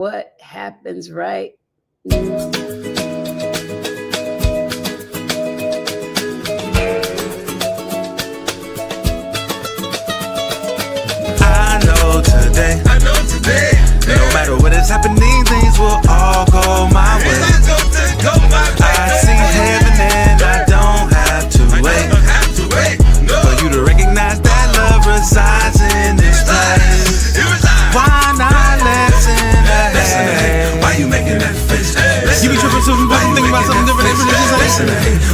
what happens right today, no matter what is happening, things will all go my way. I see heaven and I don't have to wait for you to recognize that love resides in this place. Why not listen ahead? Why you making that face? You be tripping so people think about something different.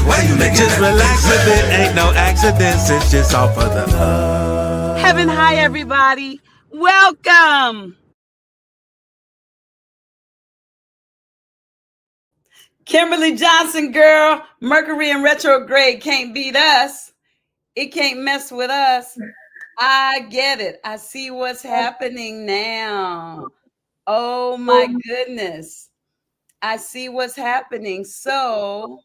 Why you making just relax with it, ain't no accidents, it's just all for the love. Heaven high, everybody. Welcome. Kimberly Johnson, girl. Mercury in retrograde can't beat us. It can't mess with us. I get it. I see what's happening now. Oh my goodness. I see what's happening. So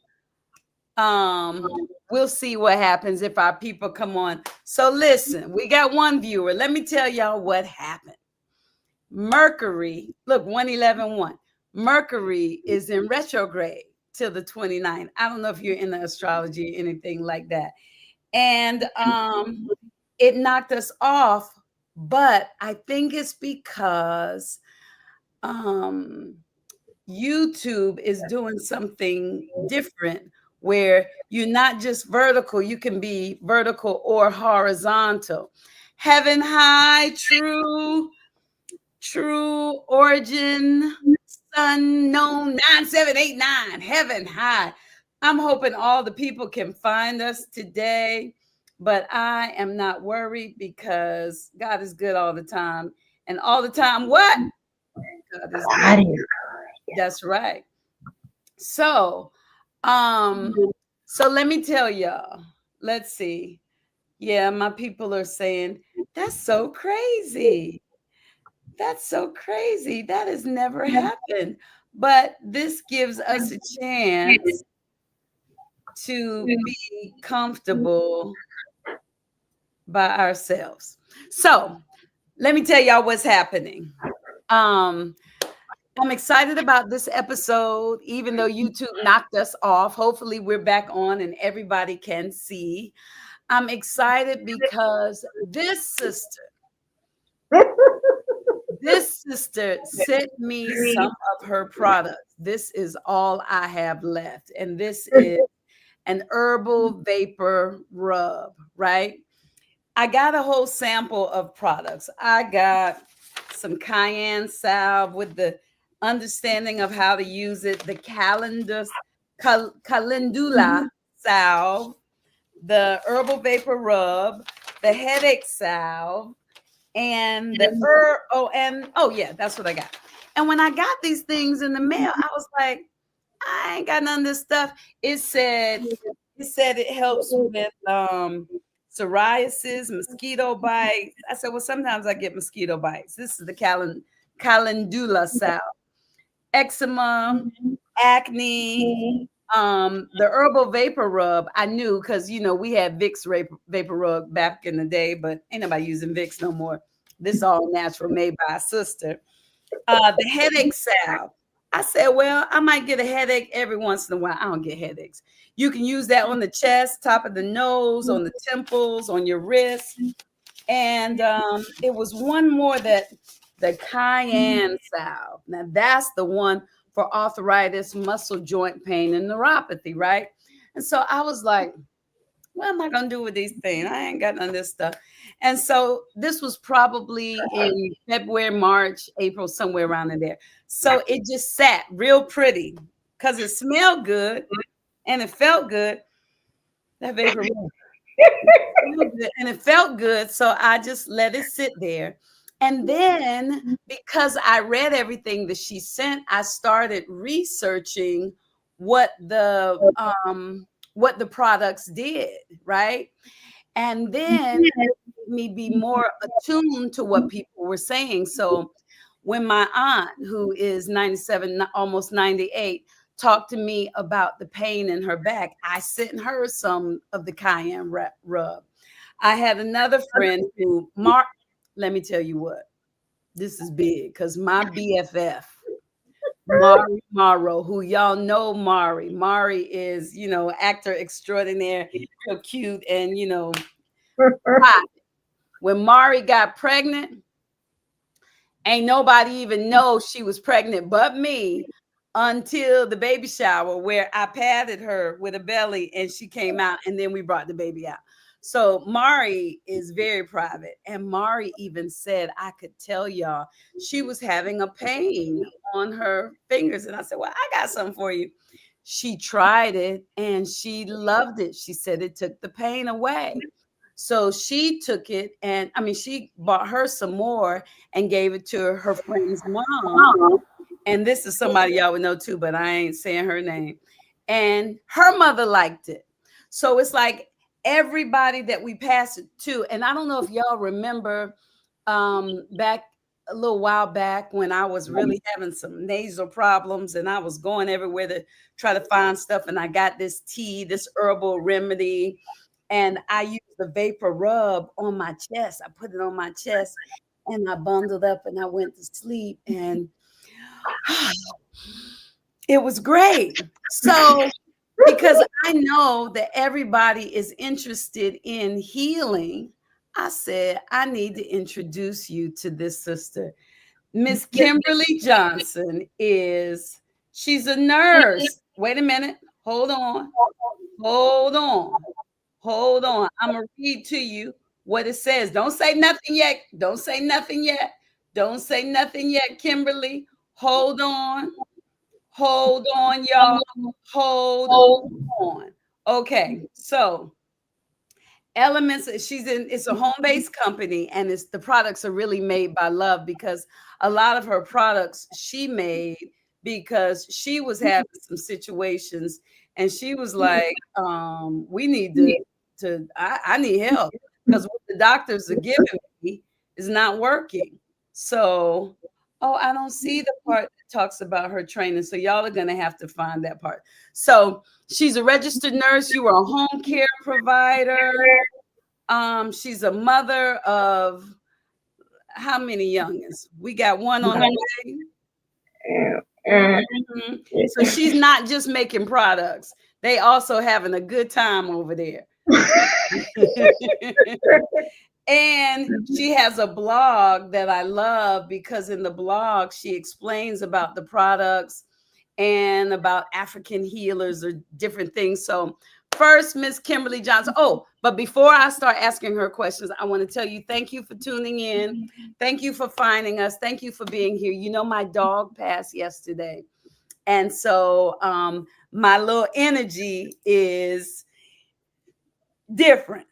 we'll see what happens if our people come on. So listen, we got one viewer. Let me tell y'all what happened. Mercury, look, 111.1. Mercury is in retrograde till the 29th. I don't know if you're into astrology or anything like that. And it knocked us off, but I think it's because YouTube is doing something different where you're not just vertical, you can be vertical or horizontal. Heaven high, true origin, unknown 9789, heaven high. I'm hoping all the people can find us today, but I am not worried because God is good all the time. And all the time, what? God is good. That's right. So let me tell y'all. Let's see. Yeah, my people are saying that's so crazy. That's so crazy. That has never happened. But this gives us a chance to be comfortable by ourselves. So let me tell y'all what's happening. I'm excited about this episode, even though YouTube knocked us off. Hopefully we're back on and everybody can see. I'm excited because this sister sent me some of her products. This is all I have left. And this is an herbal vapor rub, right? I got a whole sample of products. I got some cayenne salve with the understanding of how to use it, the calendula salve, the herbal vapor rub, the headache salve, and that's what I got. And when I got these things in the mail, I was like, I ain't got none of this stuff. It said it helps with psoriasis, mosquito bites. I said, well, sometimes I get mosquito bites. This is the calendula salve, eczema, acne. The herbal vapor rub, I knew because we had Vicks vapor rub back in the day, but ain't nobody using Vicks no more. This all natural, made by a sister. The headache salve. I said, well, I might get a headache every once in a while. I don't get headaches. You can use that on the chest, top of the nose, on the temples, on your wrists. And it was one more the cayenne salve. Now that's the one for arthritis, muscle joint pain, and neuropathy, right? And so I was like, what am I going to do with these things? I ain't got none of this stuff. And so this was probably in February, March, April, somewhere around in there. So it just sat real pretty because it smelled good and it felt good. That vapor and it felt good. So I just let it sit there. And then because I read everything that she sent, I started researching what the products did, right? And then it made me be more attuned to what people were saying. So when my aunt, who is 97, almost 98, talked to me about the pain in her back, I sent her some of the cayenne rub. I had another friend who, Mark, let me tell you what. This is big because my BFF, Mari Morrow, who y'all know Mari. Mari is, actor extraordinaire, so cute and, hot. When Mari got pregnant, ain't nobody even know she was pregnant but me until the baby shower where I patted her with a belly and she came out and then we brought the baby out. So Mari is very private. And Mari even said, I could tell y'all she was having a pain on her fingers. And I said, well, I got something for you. She tried it and she loved it. She said it took the pain away. So she took it and she bought her some more and gave it to her friend's mom. And this is somebody y'all would know too, but I ain't saying her name. And her mother liked it. So it's like everybody that we pass it to. And I don't know if y'all remember back a little while back when I was really having some nasal problems and I was going everywhere to try to find stuff. And I got this tea, this herbal remedy. And I used the vapor rub on my chest. I put it on my chest and I bundled up and I went to sleep. And it was great. So, because I know that everybody is interested in healing, I said, I need to introduce you to this sister. Miss Kimberly Johnson she's a nurse. Wait a minute. Hold on. I'm going to read to you what it says. Don't say nothing yet. Don't say nothing yet. Don't say nothing yet, Kimberly. Hold on, y'all. Hold on. Okay, so Elements, it's a home-based company, and the products are really made by love because a lot of her products she made because she was having some situations and she was like, we need I need help because what the doctors are giving me is not working. So, I don't see the part that talks about her training. So y'all are going to have to find that part. So she's a registered nurse. You are a home care provider. She's a mother of how many youngins? We got one on the way. Mm-hmm. So she's not just making products. They also having a good time over there. And she has a blog that I love because in the blog, she explains about the products and about African healers or different things. So first, Miss Kimberly Johnson. Oh, but before I start asking her questions, I want to tell you, thank you for tuning in. Thank you for finding us. Thank you for being here. You know, my dog passed yesterday. And so my little energy is different.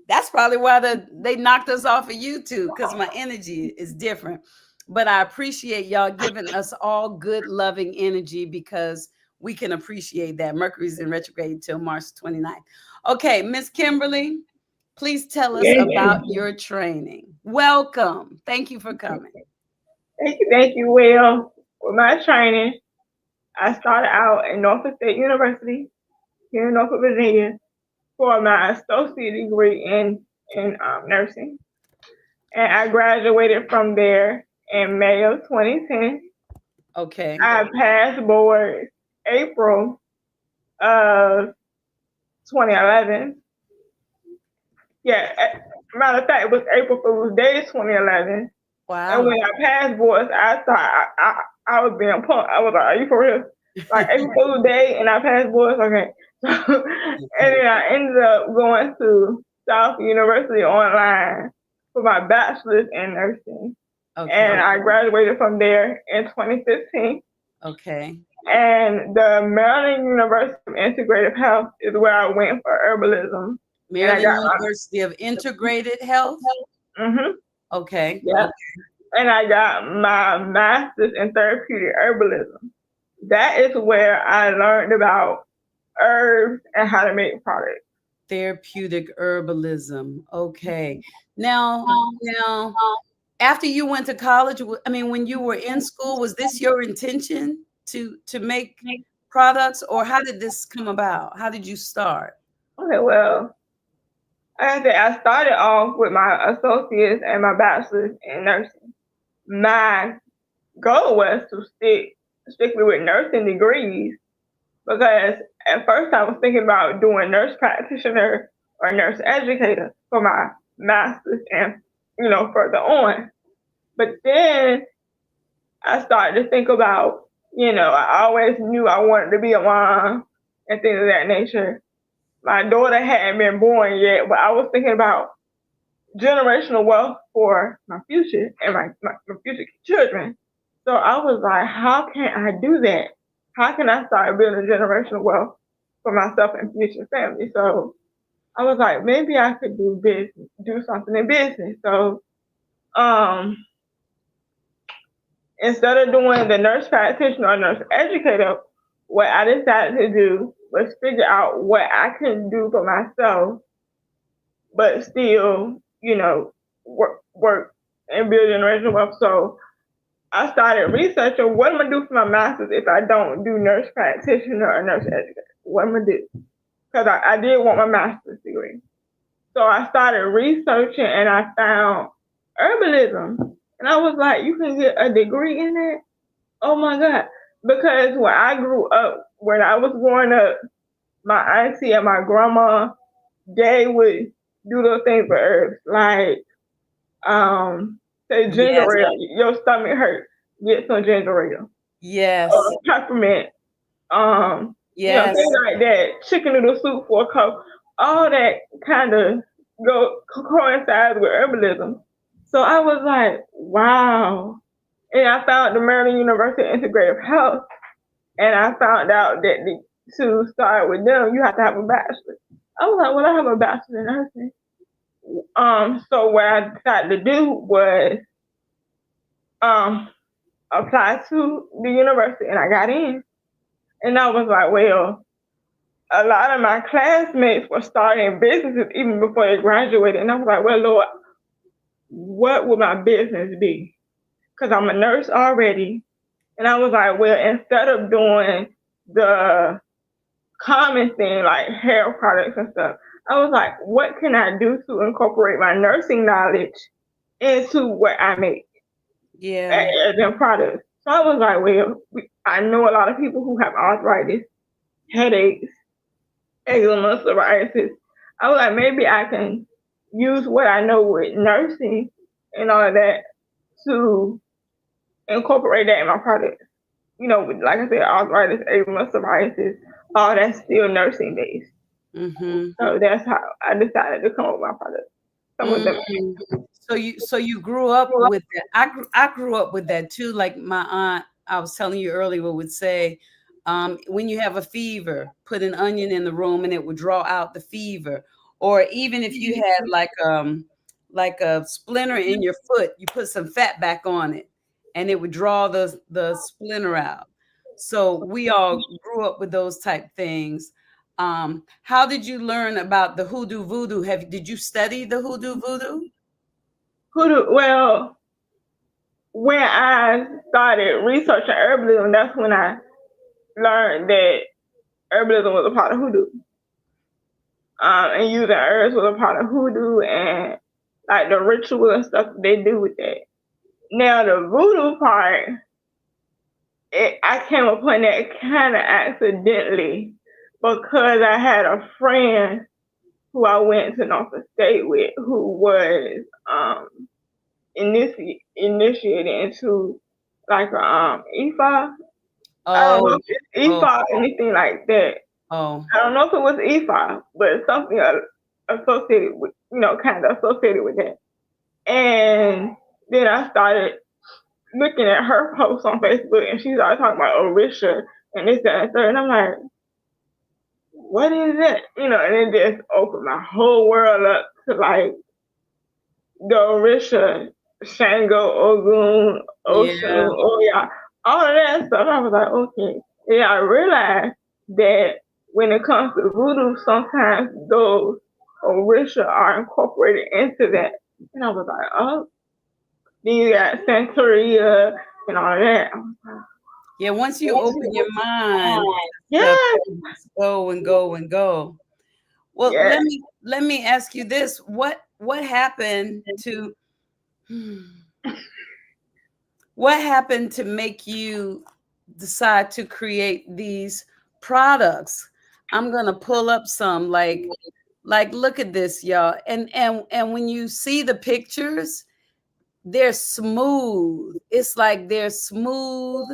That's probably why they knocked us off of YouTube, because my energy is different. But I appreciate y'all giving us all good, loving energy because we can appreciate that. Mercury's in retrograde till March 29th. Okay, Miss Kimberly, please tell us about your training. Welcome. Thank you for coming. Thank you. Well, with my training, I started out at Norfolk State University here in Norfolk, Virginia, for my associate degree in nursing. And I graduated from there in May of 2010. Okay. I passed board April of 2011. Yeah, matter of fact, it was April Fool's Day 2011. Wow. And when I passed boards, I thought I was being punked. I was like, are you for real? Like April Fool's Day and I passed boards? Okay. And then I ended up going to South University online for my bachelor's in nursing. Okay. And I graduated from there in 2015. Okay. And the Maryland University of Integrative Health is where I went for herbalism. Maryland University of Integrated Health? Mm-hmm. Okay. Yeah. Okay. And I got my master's in therapeutic herbalism. That is where I learned about herbs and how to make products. Therapeutic herbalism. Okay. Now, after you went to college, when you were in school, was this your intention to make products, or how did this come about? How did you start? Okay, well, I started off with my associates and my bachelor's in nursing. my goal was to stick strictly with nursing degrees because at first I was thinking about doing nurse practitioner or nurse educator for my master's and further on. But then I started to think about, I always knew I wanted to be a mom and things of that nature. My daughter hadn't been born yet, but I was thinking about generational wealth for my future and my future children. So I was like, how can I do that? How can I start building generational wealth for myself and future family? So I was like, maybe I could do business, do something in business. So instead of doing the nurse practitioner or nurse educator, what I decided to do was figure out what I can do for myself, but still, work and build generational wealth. So I started researching what I'm gonna do for my master's if I don't do nurse practitioner or nurse educator. What I'm gonna do? Because I did want my master's degree. So I started researching and I found herbalism. And I was like, you can get a degree in that? Oh my God. Because when I grew up, when I was growing up, my auntie and my grandma, they would do those things for herbs. Like, say ginger Yes. ale, your stomach hurt, get some ginger ale. Yes. Peppermint, Yes. things like that. Chicken noodle soup for a cup. All that kind of coincides with herbalism. So I was like, wow. And I found the Maryland University Integrative Health, and I found out that to start with them, you have to have a bachelor's. I was like, well, I have a bachelor's in nursing. So what I decided to do was apply to the university, and I got in. And I was like, well, a lot of my classmates were starting businesses even before they graduated. And I was like, well, Lord, what would my business be? Because I'm a nurse already. And I was like, well, instead of doing the common thing like hair products and stuff, I was like, what can I do to incorporate my nursing knowledge into what I make? Yeah. As in products. So I was like, well, I know a lot of people who have arthritis, headaches, eczema, psoriasis. I was like, maybe I can use what I know with nursing and all of that to incorporate that in my products. Like I said, arthritis, eczema, psoriasis, all that's still nursing based. Mm-hmm. So that's how I decided to come up with my products. Some of them. So you grew up with that. I grew up with that too. Like my aunt, I was telling you earlier, would say, when you have a fever, put an onion in the room and it would draw out the fever. Or even if you had like a splinter in your foot, you put some fat back on it and it would draw the splinter out. So we all grew up with those type things. How did you learn about the hoodoo voodoo? Did you study the hoodoo voodoo? Well, when I started researching herbalism, that's when I learned that herbalism was a part of hoodoo. And using herbs was a part of hoodoo and like the ritual and stuff they do with that. Now the voodoo part, I came upon that kind of accidentally because I had a friend who I went to Norfolk State with who was initiated into like a Ifa. I don't know if it's Ifa or anything like that. Oh. I don't know if it was Ifa, but something associated with, kind of associated with that. And then I started looking at her posts on Facebook, and she started talking about Orisha and this, that, and third. And I'm like, what is that? And it just opened my whole world up to like the Orisha, Shango, Ogun, Oshun, Oya, all of that stuff. I was like, okay. And I realized that when it comes to voodoo, sometimes those Orisha are incorporated into that. And I was like, oh, then you got Santeria and all of that. I was like, yeah, once you open your mind, go and go and go. Well, let me ask you this: what happened to what happened to make you decide to create these products? I'm gonna pull up some like look at this, y'all. And when you see the pictures, they're smooth. It's like they're smooth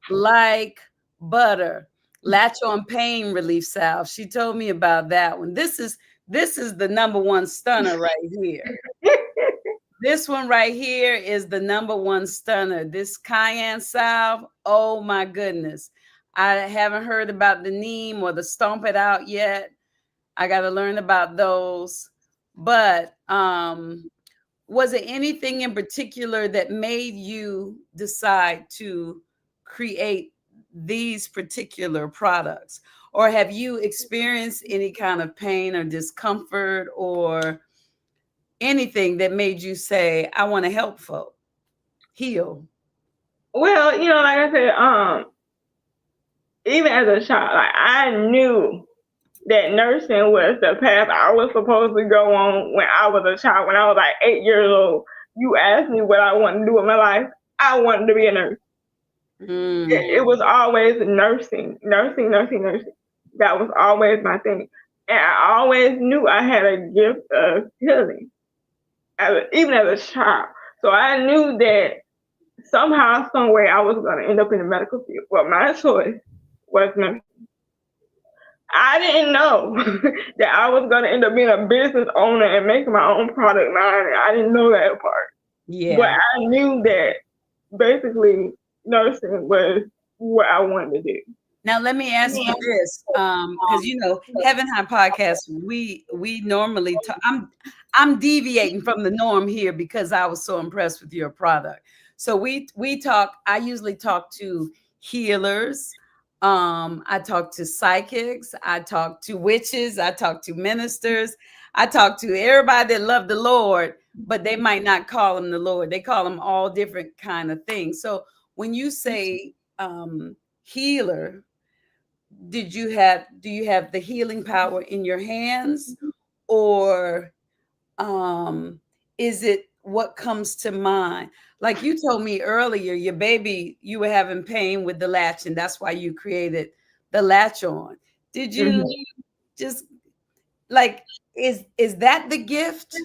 like butter. Latch on pain relief salve. She told me about that one. This is the number one stunner right here. This one right here is the number one stunner. This cayenne salve. Oh my goodness. I haven't heard about the neem or the stomp it out yet. I got to learn about those. But was it anything in particular that made you decide to create these particular products? Or have you experienced any kind of pain or discomfort or anything that made you say, I want to help folk heal? Well, like I said, even as a child, like I knew that nursing was the path I was supposed to go on when I was a child. When I was like 8 years old, you asked me what I wanted to do with my life. I wanted to be a nurse. It was always nursing. That was always my thing. And I always knew I had a gift of healing, even as a child. So I knew that somehow, some way, I was going to end up in the medical field. Well, my choice was nursing. I didn't know that I was going to end up being a business owner and making my own product line. I didn't know that part. Yeah. But I knew that basically nursing was what I wanted to do. Now let me ask you this, because Heaven High Podcast, we normally talk. I'm deviating from the norm here because I was so impressed with your product. So we talk. I usually talk to healers. I talk to psychics. I talk to witches. I talk to ministers. I talk to everybody that love the Lord, but they might not call him the Lord. They call him all different kind of things. So when you say healer, do you have the healing power in your hands, or is it what comes to mind? Like you told me earlier, your baby, you were having pain with the latch, and that's why you created the latch on. Did you just like, is that the gift?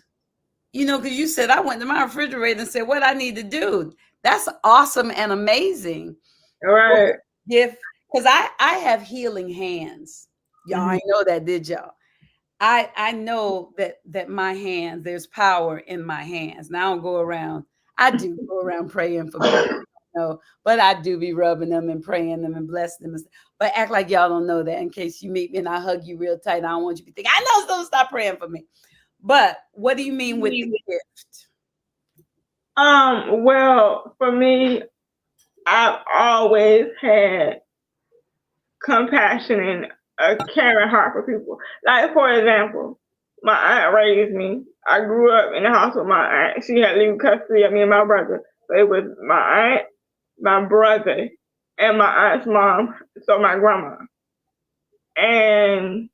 Because you said I went to my refrigerator and said what I need to do. That's awesome and amazing. Right. Gift. Because I have healing hands. Y'all I know that, did y'all? I know that my hands, there's power in my hands. Now I don't go around. I do go around praying for people, but I do be rubbing them and praying them and blessing them. But act like y'all don't know that in case you meet me and I hug you real tight. I don't want you to be thinking, I know, so stop praying for me. But what do you mean with the gift? Well, for me, I've always had compassion and a caring heart for people. Like, for example, my aunt raised me. I grew up in the house with my aunt. She had legal custody of me and my brother. So it was my aunt, my brother, and my aunt's mom, so my grandma. And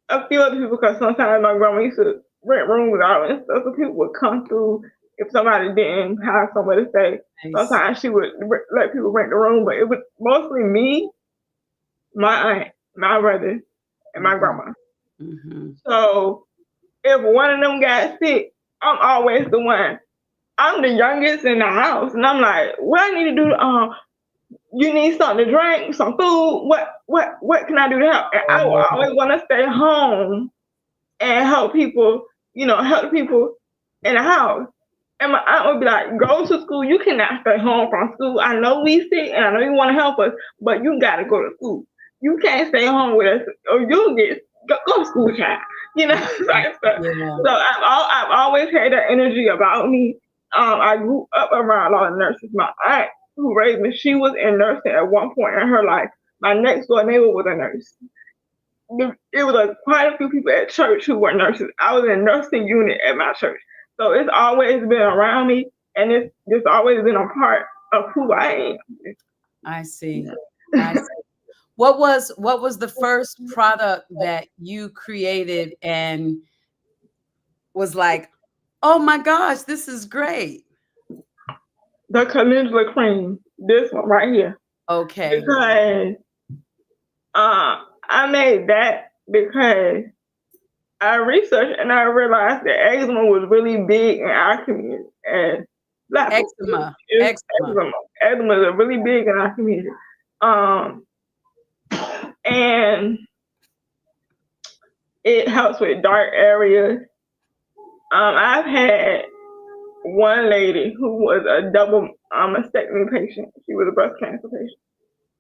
a few other people, because sometimes my grandma used to rent rooms out and stuff, so people would come through if somebody didn't have somewhere to stay. Nice. Sometimes she would let people rent the room, but it was mostly me, my aunt, my brother, and my grandma. So if one of them got sick, I'm always the one. I'm the youngest in the house, and I'm like, what I need to do? You need something to drink, some food. What can I do to help? And I will always want to stay home and help people. Help people in the house. And my aunt would be like, go to school. You cannot stay home from school. I know we sick, and I know you want to help us, but you got to go to school. You can't stay home with us, or you'll go to school, child. Like stuff. Yeah. So I've always had that energy about me. I grew up around a lot of nurses. My aunt who raised me, she was in nursing at one point in her life. My next door neighbor was a nurse. It was quite a few people at church who were nurses. I was in a nursing unit at my church. So it's always been around me, and it's always been a part of who I am. I see. What was the first product that you created and was like, oh my gosh, this is great? the calendula cream, this one right here, Okay. because I made that because I researched and I realized that eczema was really big in our community and black Eczema. eczema is really big in our community. And it helps with dark areas. I've had one lady who was a double mastectomy patient. She was a breast cancer patient,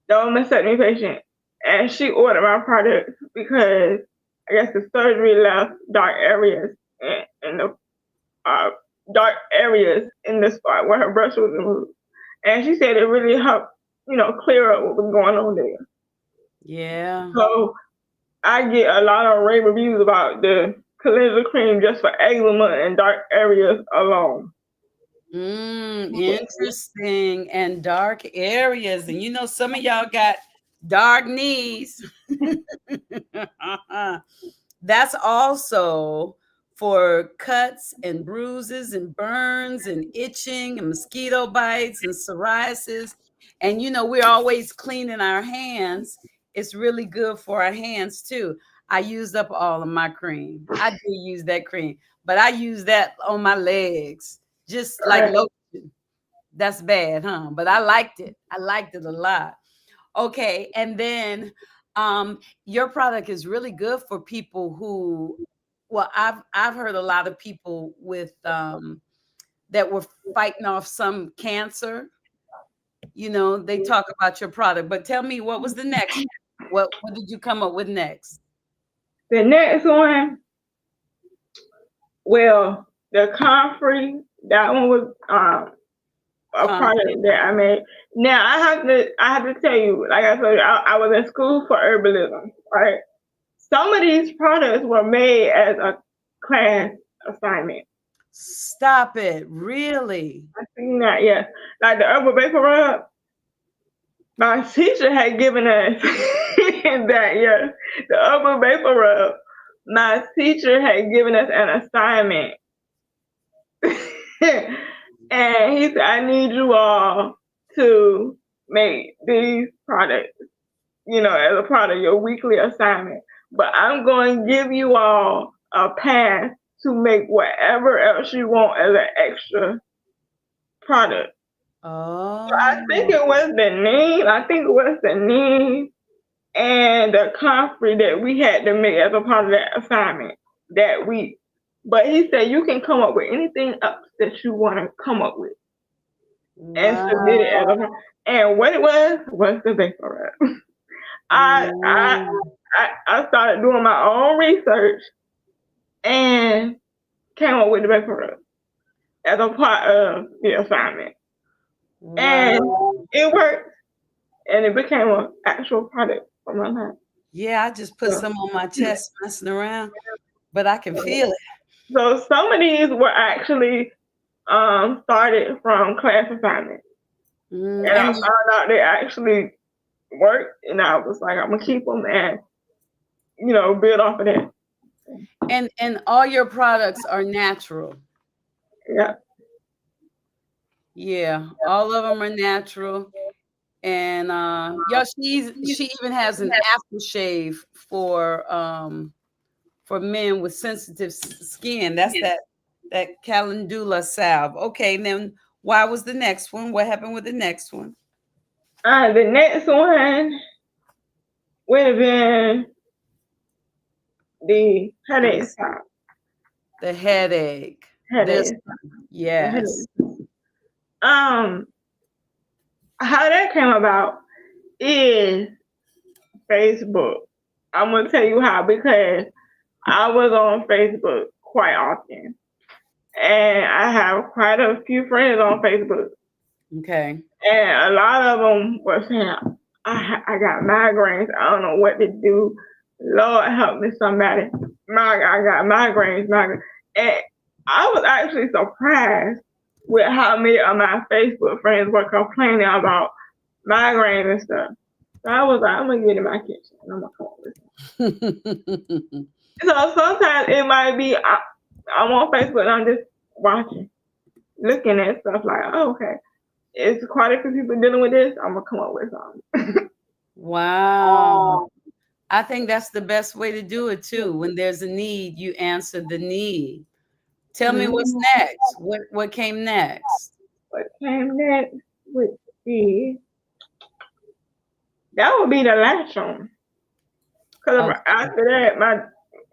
double mastectomy patient, and she ordered my product because I guess the surgery left dark areas in the dark areas in the spot where her breast was removed, and she said it really helped, clear up what was going on there. Yeah. So I get a lot of rave reviews about the calendula cream just for eczema and dark areas alone. Interesting. And dark areas. And some of y'all got dark knees. That's also for cuts and bruises and burns and itching and mosquito bites and psoriasis. And we're always cleaning our hands. It's really good for our hands too. I used up all of my cream. I do use that cream, but I use that on my legs, just like lotion. That's bad, huh? But I liked it. I liked it a lot. Okay, and then your product is really good for people who, well, I've heard a lot of people with that were fighting off some cancer. They talk about your product, but tell me, what was the next? What did you come up with next? The next one, well, the comfrey, that one was a product that I made. Now I have to tell you, like I told you, I was in school for herbalism, right? Some of these products were made as a class assignment. Stop it! Really? I seen that, yes. Like the herbal vapor rub, my teacher had given us that, yes. The herbal vapor rub, my teacher had given us an assignment. And he said, I need you all to make these products, as a part of your weekly assignment. But I'm going to give you all a pass to make whatever else you want as an extra product. Oh. So I think it was the neem and the comfrey that we had to make as a part of that assignment that week. But he said you can come up with anything else that you want to come up with. Wow. And submit it as a, and what it was the vapor rub. I started doing my own research and came up with the vapor rub as a part of the assignment. Wow. And it worked, and it became an actual product for my life. Yeah, I just put some on my chest messing around, but I can feel it. So some of these were actually started from class assignments. And I found out they actually worked, and I was like, I'm gonna keep them and build off of that. And all your products are natural. Yeah. Yeah, all of them are natural. And she even has an aftershave for men with sensitive skin. That's that calendula salve. Okay, and then why was the next one? What happened with the next one? The next one would have been the headache salve. The headache. Yes. How that came about is Facebook. I'm gonna tell you how, because I was on Facebook quite often, and I have quite a few friends on Facebook. Okay. And a lot of them were saying, I got migraines. I don't know what to do. Lord help me, somebody. I got migraines. And I was actually surprised with how many of my Facebook friends were complaining about migraines and stuff. So I was like, I'm going to get in my kitchen and I'm going to come up with it. So sometimes it might be, I'm on Facebook and I'm just watching, looking at stuff like, oh, okay. it's quite a few people dealing with this, I'm gonna come up with something. Wow. I think that's the best way to do it too. When there's a need, you answer the need. Tell me what's next. What came next? What came next would be that would be the last one. Cause Okay. after that,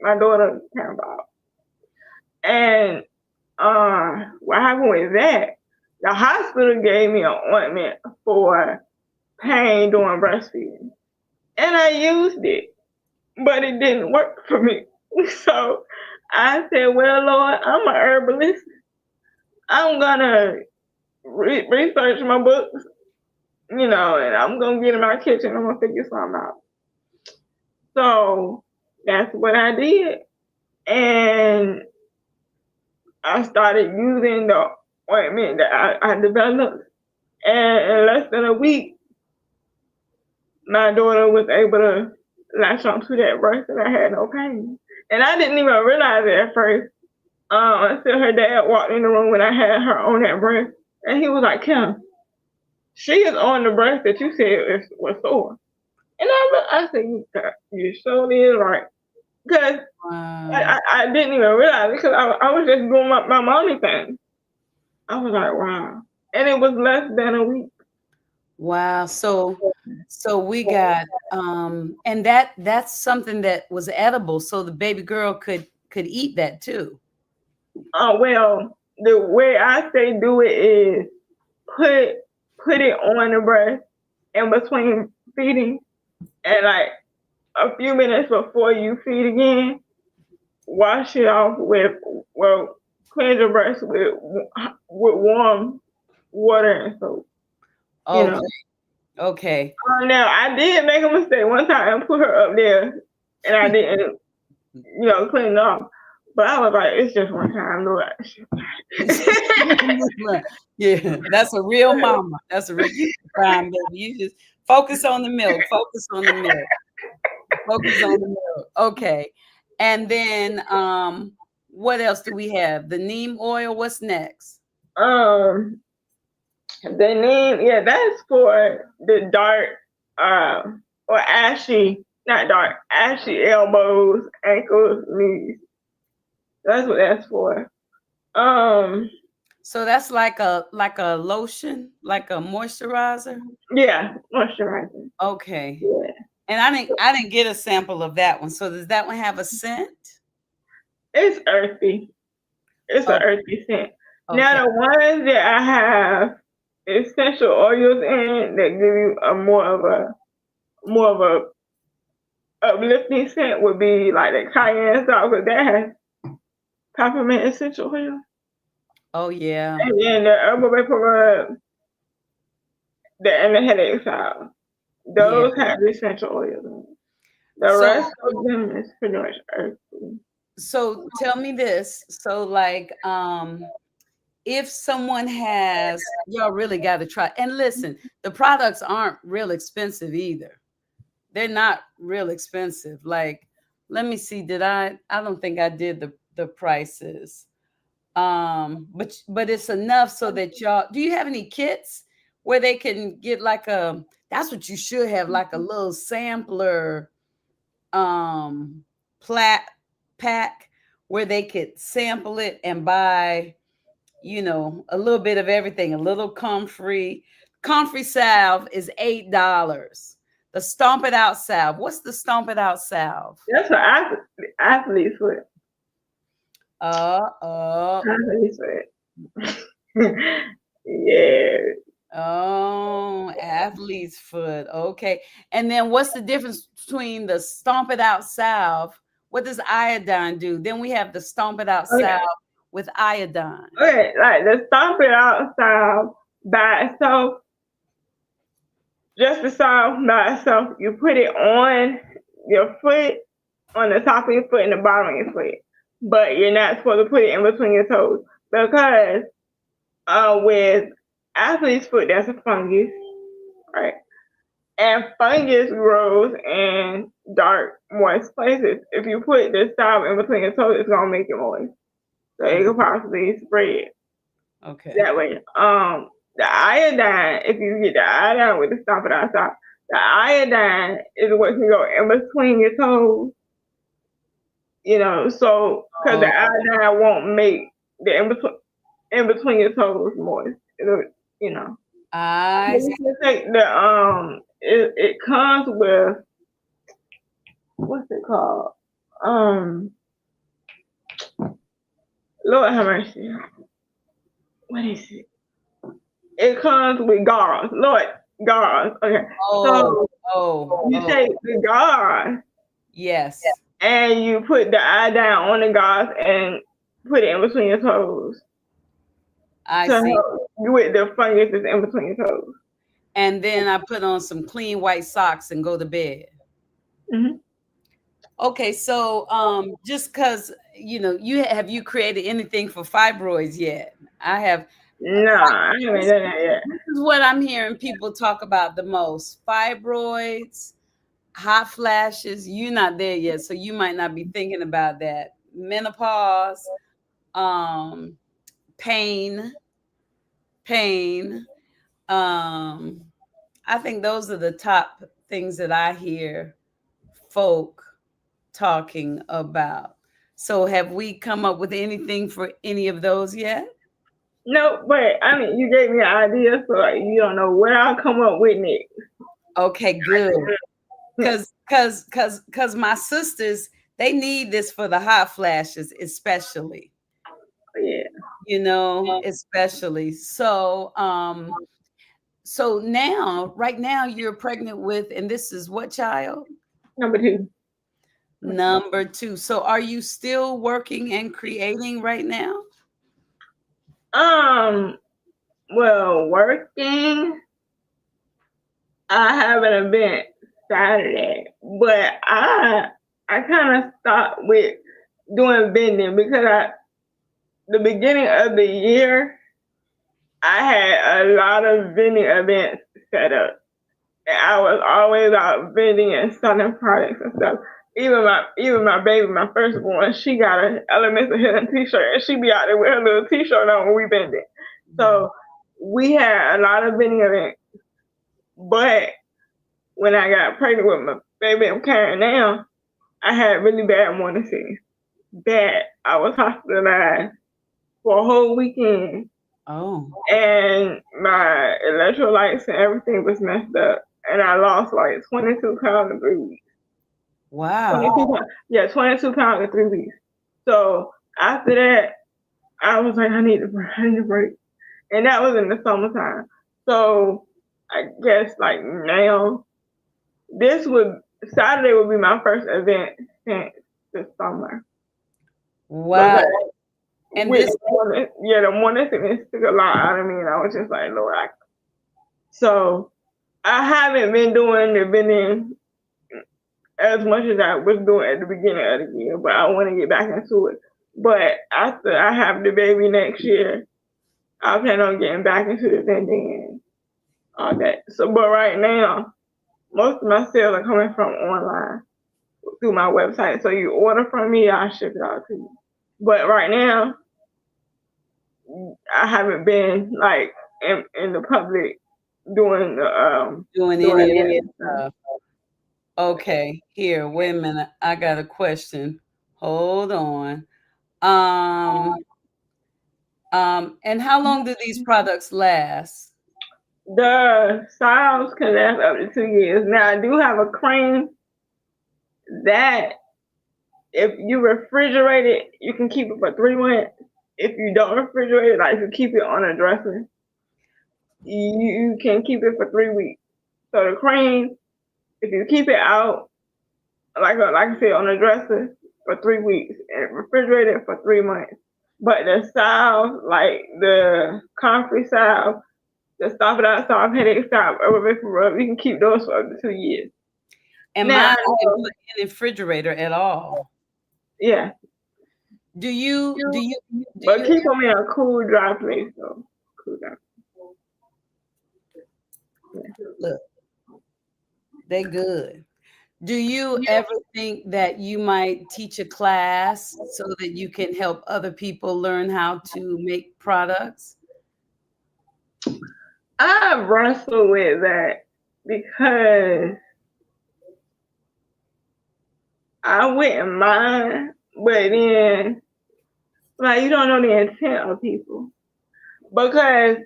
my daughter came about, and what happened with that? The hospital gave me an ointment for pain during breastfeeding, and I used it, but it didn't work for me. So I said, "Well, Lord, I'm a herbalist. I'm gonna research my books, and I'm gonna get in my kitchen. I'm gonna figure something out." So that's what I did, and I started using the ointment that I developed, and in less than a week, my daughter was able to latch onto that breast, and I had no pain. And I didn't even realize it at first until her dad walked in the room when I had her on that breast, and he was like, "Kim, she is on the breast that you said was sore." And I said, "You sure is right," because I didn't even realize it because I was just doing my mommy thing. I was like, wow. And it was less than a week. Wow. So we got and that's something that was edible. So the baby girl could eat that too. Well, the way I say do it is put it on the breast in between feeding, and like a few minutes before you feed again, wash it off cleanse your breast with warm water and soap. Okay. Okay. Now I did make a mistake one time and put her up there, and I didn't, clean it off. But I was like, it's just one time, Lord. Yeah, that's a real mama. That's a real crime, baby. You just focus on the milk. Focus on the milk. Focus on the milk. Okay. And then what else do we have? The neem oil. What's next? The neem, yeah, that's for the dark or ashy, not dark, ashy elbows, ankles, knees. That's what that's for. So that's like a lotion, like a moisturizer. Yeah, moisturizer. Okay. Yeah. And I didn't get a sample of that one. So does that one have a scent? It's earthy. It's an earthy scent. Okay. Now the ones that I have essential oils in that give you a more of a uplifting scent would be like the cayenne salt, because that has peppermint essential oil. Oh yeah. And then the herbal vapor rub, and the headache salve. Those have essential oils in it. The rest of them is pretty much earthy. So tell me this. So like if someone has, y'all really got to try. And listen, the products aren't real expensive either. They're not real expensive. Like, let me see. I don't think I did the prices. But it's enough so that y'all, do you have any kits where they can get like that's what you should have, like a little sampler pack where they could sample it and buy, a little bit of everything. A little comfrey salve is $8. The Stomp It Out salve. What's the Stomp It Out salve? That's what athlete's foot. Athlete's foot. Yeah. Oh, athlete's foot. Okay. And then what's the difference between the Stomp It Out salve? What does iodine do? Then we have the Stomp It Out salve with iodine. Okay, like the Stomp It Out salve by itself, just the salve by itself, you put it on your foot, on the top of your foot and the bottom of your foot. But you're not supposed to put it in between your toes, because with athlete's foot, that's a fungus, right? And fungus grows in dark, moist places. If you put the salve in between your toes, it's gonna make it moist, so it could possibly spread. Okay. That way. The iodine, if you get the iodine with the stop it outside, the iodine is what can go in between your toes. So because the iodine won't make the in between your toes moist. I You can take the it comes with, what's it called? Lord have mercy. What is it? It comes with gauze. Lord, gauze. Okay. So you take the gauze. Yes. And you put the iodine on the gauze and put it in between your toes. I see. With the fungus that's in between your toes. And then I put on some clean white socks and go to bed. Mm-hmm. Okay, so just because have you created anything for fibroids yet? I have. No, I haven't done that yet. This is what I'm hearing people talk about the most: fibroids, hot flashes. You're not there yet, so you might not be thinking about that. Menopause, pain. I think those are the top things that I hear folk talking about. So have we come up with anything for any of those yet? No, but I mean, you gave me an idea, so you don't know what I'll come up with next. Okay, good. Because my sisters, they need this for the hot flashes, especially. Yeah. Especially. So right now you're pregnant with, and this is what child? Number 2. Number 2. So are you still working and creating right now? Well, working, I have an event Saturday, but I kind of stopped with doing vending because the beginning of the year, I had a lot of vending events set up. And I was always out vending and selling products and stuff. Even my baby, my firstborn, she got an Elements of Healing t-shirt, and she be out there with her little t-shirt on when we vending. So we had a lot of vending events. But when I got pregnant with my baby I'm carrying now, I had really bad morning sickness. Bad. I was hospitalized for a whole weekend. Oh. And my electrolytes and everything was messed up. And I lost like 22 pounds in 3 weeks. Wow. 22 pounds in 3 weeks. So after that, I was like, I need a break. And that was in the summertime. So I guess like now, Saturday would be my first event since this summer. Wow. And the morning sickness took a lot out of me, and I was just like, Lord. So I haven't been doing the vending as much as I was doing at the beginning of the year, but I want to get back into it. But after I have the baby next year, I plan on getting back into the vending and all that. So, but right now, most of my sales are coming from online through my website. So you order from me, I'll ship it out to you. But right now, I haven't been like in the public doing any stuff. Okay, here, wait a minute. I got a question. Hold on. And how long do these products last? The styles can last up to 2 years. Now I do have a cream that if you refrigerate it, you can keep it for 3 months. If you don't refrigerate it, like if you keep it on a dresser, you can keep it for 3 weeks. So the cream, if you keep it out, like I said, on a dresser for 3 weeks and refrigerate it for 3 months. But the salve, like the comfrey salve, the stop it out salve, headache salve, rub, you can keep those for up to 2 years. And mine isn't put in the refrigerator at all. Yeah. Do you but keep them in a cool, dry place though. Cool, dry. Yeah. Look, they're good. Do you ever think that you might teach a class so that you can help other people learn how to make products? I wrestle with that because I wouldn't mind, but then like you don't know the intent of people because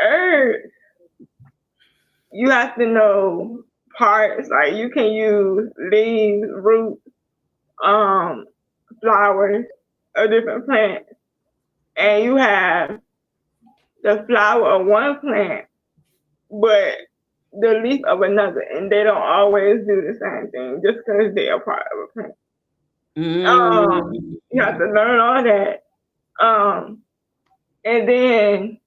herbs you have to know parts like you can use leaves, roots, um, flowers of different plants, and you have the flower of one plant, but the leaf of another, and they don't always do the same thing just because they are part of a plant. You have to learn all that. And then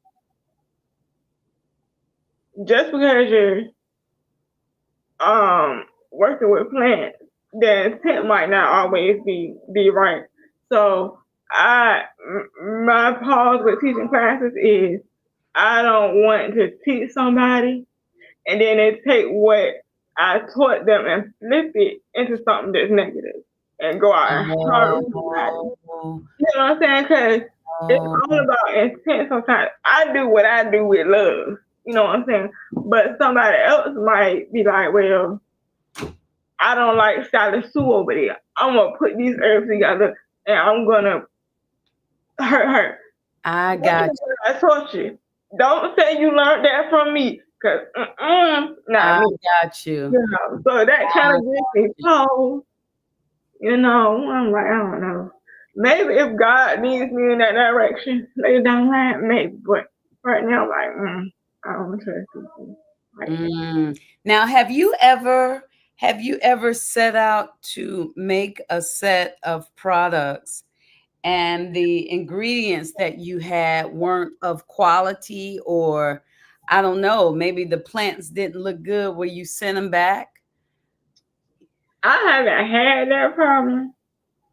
just because you're working with plants, the intent might not always be right. So my pause with teaching classes is I don't want to teach somebody and then they take what I taught them and flip it into something that's negative and go out and hurt somebody. You know what I'm saying? Because it's all about intent sometimes. I do what I do with love. You know what I'm saying? But somebody else might be like, well, I don't like Sally Sue over there. I'm going to put these herbs together and I'm going to hurt her. I got you. I taught you. Don't say you learned that from me. Cause not me. Got you. You know, so that kind of gives me pause. You know, I'm like, I don't know. Maybe if God needs me in that direction later down the line, maybe. But right now, I'm like, I don't trust people. Like Now, have you ever set out to make a set of products and the ingredients that you had weren't of quality, or I don't know, maybe the plants didn't look good where you sent them back? I haven't had that problem,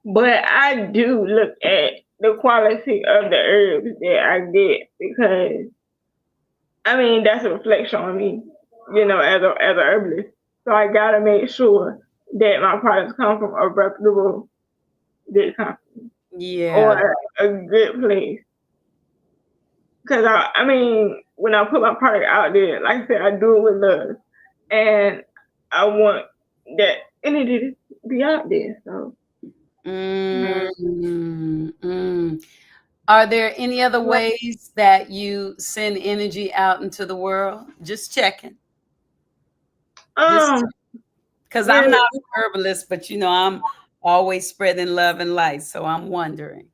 but I do look at the quality of the herbs that I get because, I mean, that's a reflection on me, you know, as a herbalist. So I gotta make sure that my products come from a reputable good company. Yeah. Or a good place. Because I mean, when I put my product out there, like I said, I do it with love, and I want that energy to be out there. So, Are there any other ways that you send energy out into the world? Just checking. Because I'm not a herbalist, but you know, I'm always spreading love and light. So I'm wondering.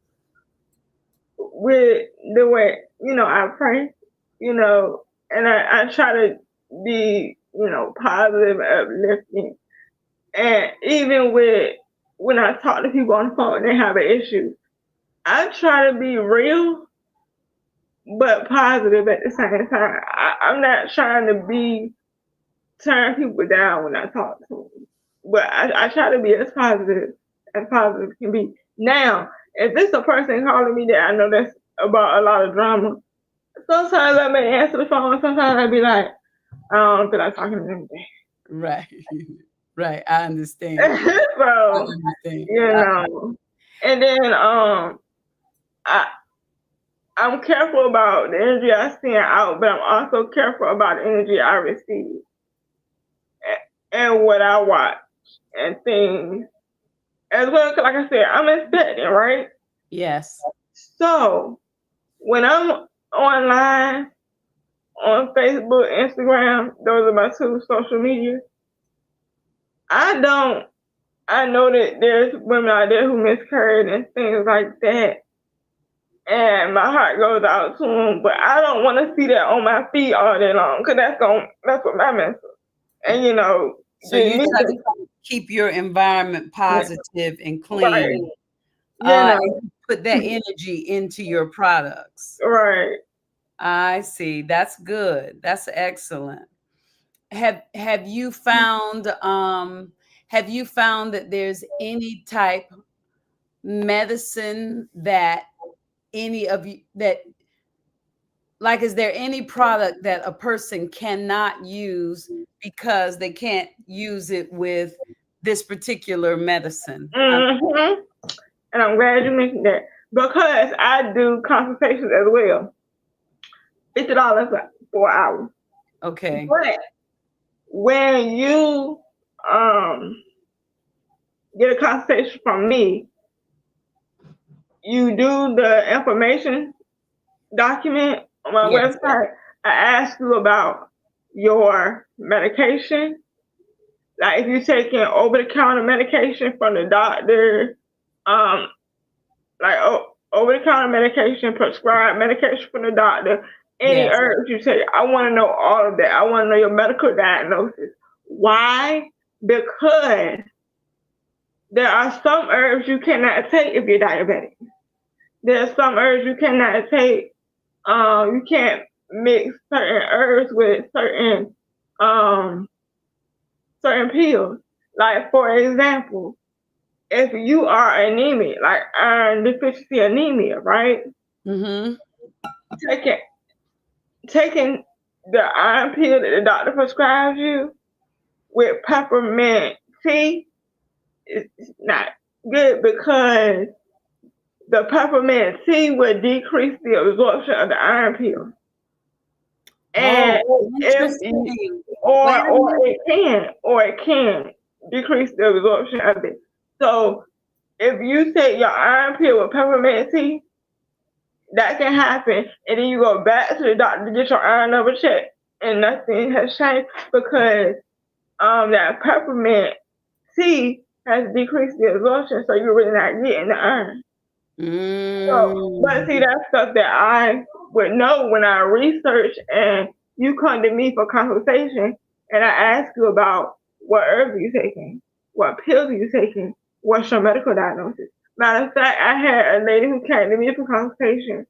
With the way, you know, I pray, you know, and I try to be, you know, positive, uplifting. And even with when I talk to people on the phone and they have an issue, I try to be real but positive at the same time. I'm not trying to turn people down when I talk to them, but I try to be as positive can be. Now, if it's a person calling me that I know that's about a lot of drama, sometimes I may answer the phone. Sometimes I'd be like, I don't feel like talking to them today. Right. Right. I understand. So, you know, and then I'm careful about the energy I send out, but I'm also careful about the energy I receive and what I watch and things as well. Cause like I said, I'm expecting, right? Yes. So when I'm online on Facebook, Instagram, those are my two social media. I know that there's women out there who miscarried and things like that. And my heart goes out to them, but I don't want to see that on my feed all day long, cause that's what my mental. And you know, so you try to keep your environment positive and clean. Right. And put that energy into your products. Right. I see. That's good. That's excellent. Have you found that there's any type medicine that any of you that like, is there any product that a person cannot use because they can't use it with this particular medicine? Mm-hmm. And I'm glad you mentioned that because I do consultations as well. $50 for an hour. Okay. But when you get a consultation from me, you do the information document on my Yes. website. I ask you about your medication. Like if you're taking over-the-counter medication from the doctor, um, like over-the-counter medication, prescribed medication from the doctor, any Yes. herbs you take. I want to know all of that. I want to know your medical diagnosis. Why? Because there are some herbs you cannot take if you're diabetic. There are some herbs you cannot take. You can't mix certain herbs with um certain pills. Like for example, if you are anemic, like iron deficiency anemia, right? Mm-hmm. Taking taking the iron pill that the doctor prescribes you with peppermint tea is not good because the peppermint tea will decrease the absorption of the iron pill. And Oh, if interesting. Wait a or minute. it can decrease the absorption of it. So if you take your iron pill with peppermint tea, that can happen, and then you go back to the doctor to get your iron level checked, and nothing has changed because that peppermint tea has decreased the absorption, so you're really not getting the iron. So, but see, Mm. that's stuff that I would know when I research, and you come to me for consultation, and I ask you about what herbs are you taking, what pills are you taking, what's your medical diagnosis. Matter of fact, I had a lady who came to me for consultation,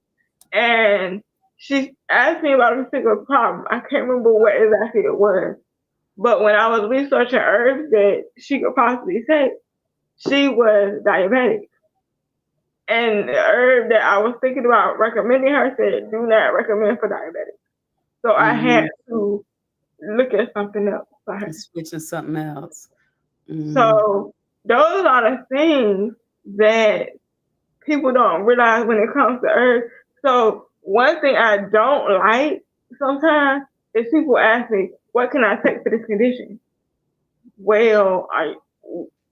and she asked me about a particular problem. I can't remember what exactly it was, but when I was researching herbs that she could possibly take, she was diabetic. And the herb that I was thinking about recommending her said, do not recommend for diabetics. So I had Mm. to look at something else for her. Switching something else. Mm. So those are the things that people don't realize when it comes to herbs. So one thing I don't like sometimes is people ask me, what can I take for this condition? Well,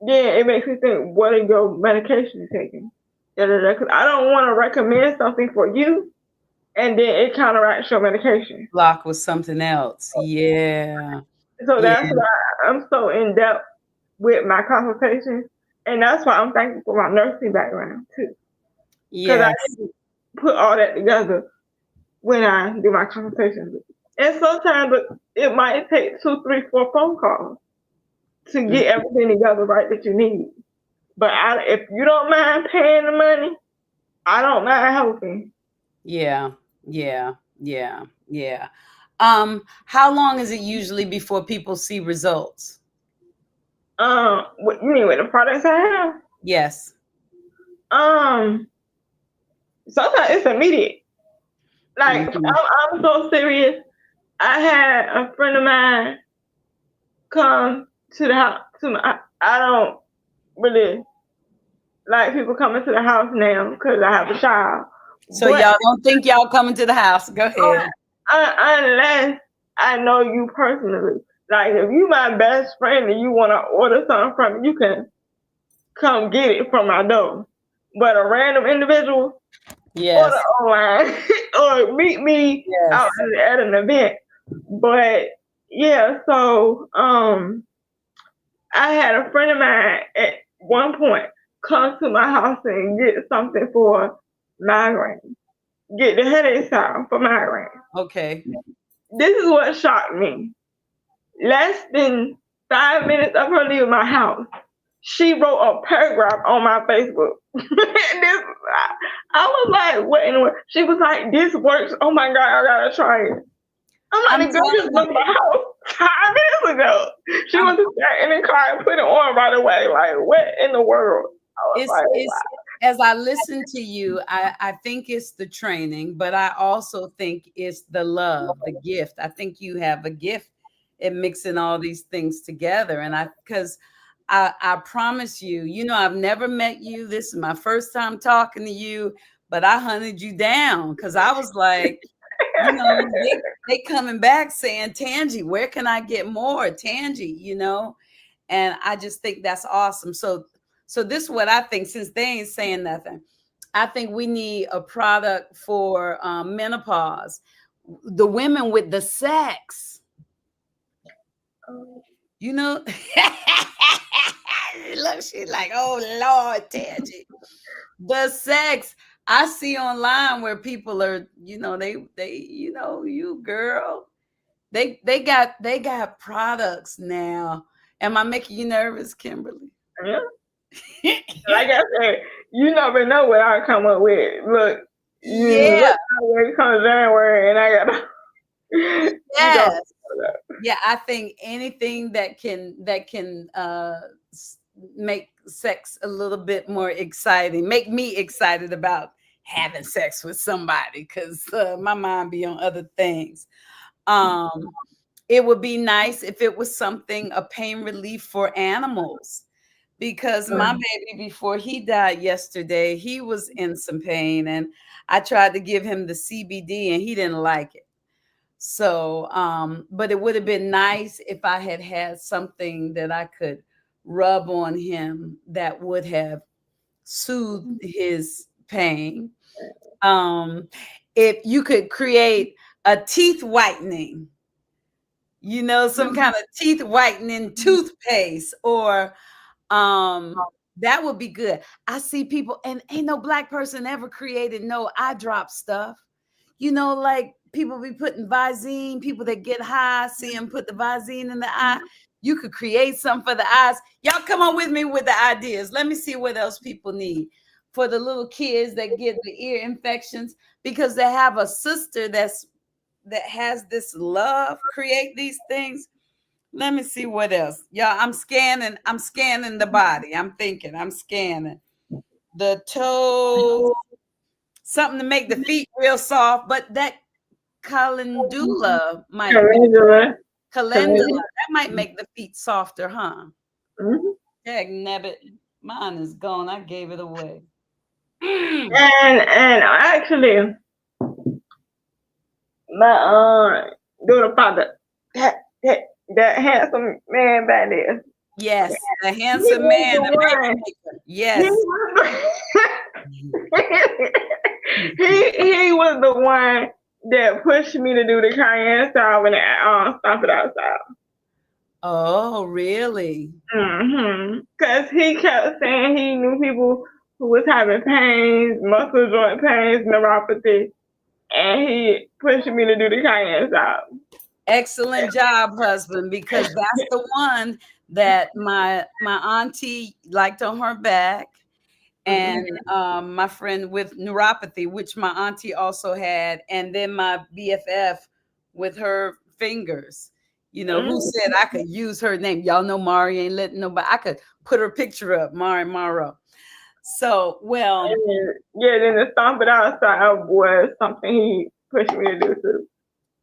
then it makes me think, what are your medications taking? Because I don't want to recommend something for you and then it counteracts your medication. Block with something else. Yeah. So Yeah. that's why I'm so in depth with my consultations, and that's why I'm thankful for my nursing background too, because I Yes. put all that together when I do my consultations. And sometimes it might take 2, 3, 4 phone calls to Mm. get everything together right that you need. But if you don't mind paying the money, I don't mind helping. Yeah. Yeah. Yeah. Yeah. How long is it usually before people see results? What you mean with the products I have? Yes. Um, Sometimes it's immediate. Like Mhm. I'm so serious. I had a friend of mine come to the house. I don't really like people coming to the house now because I have a child. So But y'all don't think y'all coming to the house. Go ahead. unless I know you personally, like if you my best friend and you want to order something from me, you can come get it from my door. But a random individual, order Yes. online or meet me out Yes. at an event. But yeah, so I had a friend of mine at one point come to my house and get something for migraine. Get the headache sound for migraine. Okay. This is what shocked me. Less than 5 minutes of her leaving my house, she wrote a paragraph on my Facebook. I was like, what in the world? She was like, this works. Oh my God, I gotta try it. I'm I'm like, the girl telling just left you. my house 5 minutes ago. She I'm went to start in the car and put it on right away. Like, what in the world? I was like, it's as I listen to you, I think it's the training, but I also think it's the love, the gift. I think you have a gift at mixing all these things together. And because I promise you, I've never met you. This is my first time talking to you, but I hunted you down because I was like, you know, they coming back saying, Tangi, where can I get more Tangi, you know? And I just think that's awesome. So this is what I think, since they ain't saying nothing, I think we need a product for menopause. The women with the sex, you know. Look, she's like, oh Lord, Tangi. The sex I see online where people are, you know, you know, you girl, they got products now. Am I making you nervous, Kimberly? Yeah. Like I said, you never know what I'll come up with. Look, you Yeah. look where it comes January, and I got. Yes. Yeah, I think anything that can make sex a little bit more exciting, make me excited about having sex with somebody, because my mind be on other things. It would be nice if it was something, a pain relief for animals, because my baby, before he died yesterday, he was in some pain, and I tried to give him the CBD and he didn't like it. So, but it would have been nice if I had had something that I could rub on him that would have soothed his pain. If you could create a teeth whitening, you know, some kind of teeth whitening toothpaste, or that would be good. I see people, and ain't no Black person ever created no eye drop stuff. You know, like people be putting Visine, people that get high, see them put the Visine in the eye. You could create something for the eyes. Y'all come on with me with the ideas. Let me see what else people need for the little kids that get the ear infections, because they have a sister that has this love, create these things. Let me see what else. Y'all, I'm scanning the body. I'm scanning the toes, something to make the feet real soft, but that calendula might calendula, that might make the feet softer, huh? Heck, nabbit, mine is gone. I gave it away. And actually, my daughter father, that handsome man back there. Yes, the handsome man, the baby maker. Yes. He was the one that pushed me to do the cayenne style and stomp it out style. Oh, really? Because he kept saying he knew people who was having pains, muscle joint pains, neuropathy, and he pushed me to do the cayenne style. Excellent job, husband, because that's the one that my auntie liked on her back, and my friend with neuropathy, which my auntie also had, and then my BFF with her fingers. You know, who said I could use her name? Y'all know Mari ain't letting nobody. I could put her picture up, Mari Morrow. So, well, yeah, then the stomp it out style was something he pushed me to do too.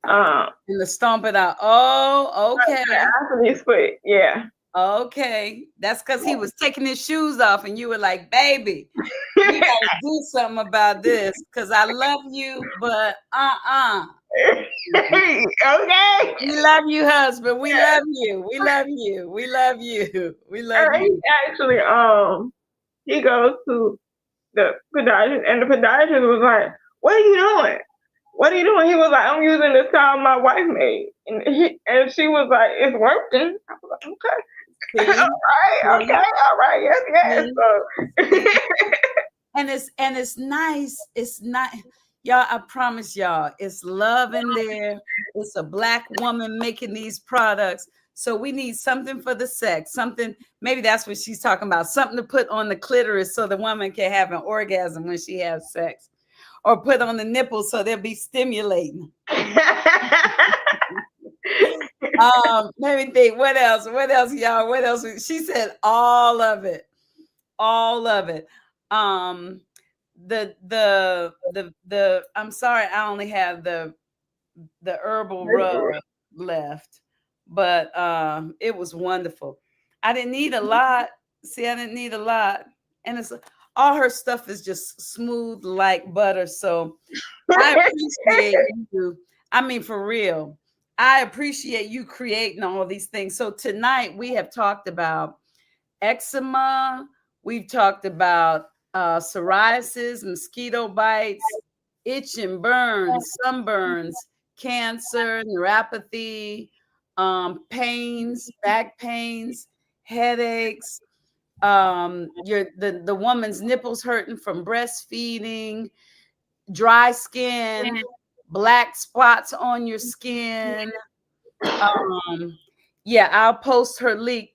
And the stomp it out. Oh, okay. After his foot, yeah. Okay, that's because he was taking his shoes off, and you were like, "Baby, you gotta do something about this, because I love you, but Okay. we love you, husband. We love you. We love you. We love you. We love you." Actually, he goes to the podiatrist, and the podiatrist was like, "What are you doing? What are you doing?" He was like, "I'm using the style my wife made," and she was like, "It's working." I was like, "Okay." All right, okay, all right, yes. So. And it's nice. It's not, y'all. I promise y'all, it's love in there. It's a Black woman making these products. So we need something for the sex. Something, maybe that's what she's talking about. Something to put on the clitoris so the woman can have an orgasm when she has sex, or put on the nipples so they'll be stimulating. Let me think. What else, y'all? What else? She said all of it. The I'm sorry, I only have the herbal rub left, but it was wonderful. I didn't need a lot. See, I didn't need a lot. And it's, all her stuff is just smooth like butter. So I appreciate you. I mean, for real, I appreciate you creating all these things. So tonight we have talked about eczema. We've talked about psoriasis, mosquito bites, itch and burns, sunburns, cancer, neuropathy, pains, back pains, headaches, the woman's nipples hurting from breastfeeding, dry skin, black spots on your skin. Yeah, I'll post her link.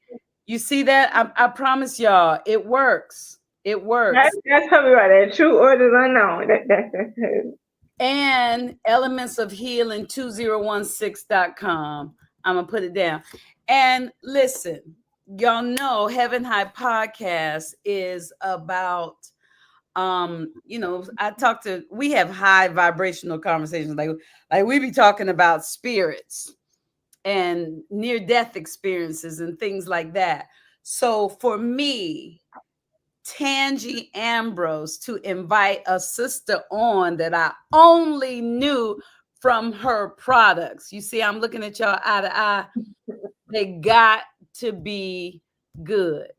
You see that? I promise y'all, it works. It works. That's tell me about that. True orders unknown. That's it. And Elements of Healing 2016.com. I'm gonna put it down. And listen, y'all know Heaven High Podcast is about we have high vibrational conversations, like we be talking about spirits and near death experiences and things like that. So for me, Tangi Ambrose, to invite a sister on that I only knew from her products. You see, I'm looking at y'all eye to eye. They got to be good.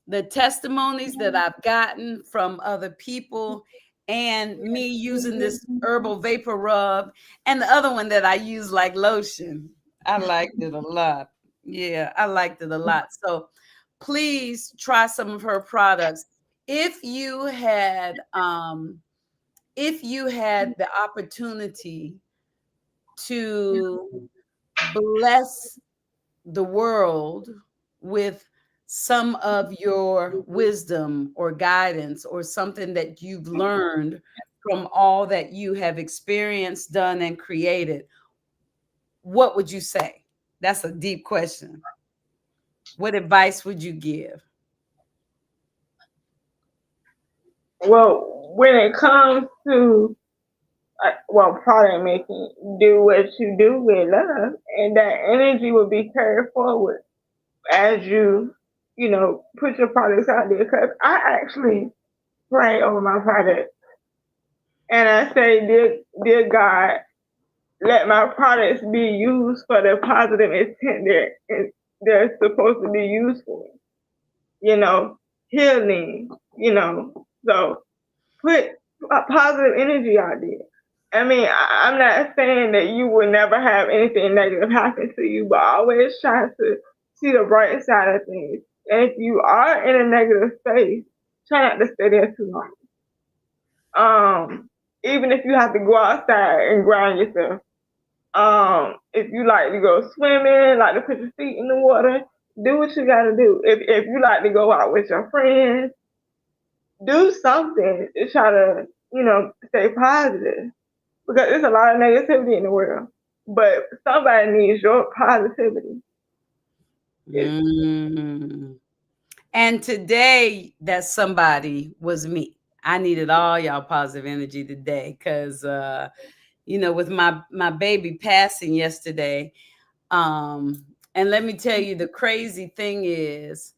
The testimonies that I've gotten from other people and me using this herbal vapor rub and the other one that I use like lotion. I liked it a lot. Yeah, I liked it a lot. So please try some of her products. If you had the opportunity to bless the world with some of your wisdom or guidance or something that you've learned from all that you have experienced, done, and created, what would you say? That's a deep question. What advice would you give? Well, when it comes to product making, do what you do with love, and that energy will be carried forward as put your products out there. Because I actually pray over my products, and I say, dear God, let my products be used for the positive intent they're supposed to be used for. Healing. So put a positive energy out there. I mean, I'm not saying that you will never have anything negative happen to you, but always try to see the bright side of things. And if you are in a negative space, try not to stay there too long. Even if you have to go outside and ground yourself. If you like to go swimming, like to put your feet in the water, do what you gotta do. If you like to go out with your friends, do something to try to, stay positive. Because there's a lot of negativity in the world. But somebody needs your positivity. And today, that somebody was me. I needed all y'all positive energy today because, with my baby passing yesterday. And let me tell you, the crazy thing is,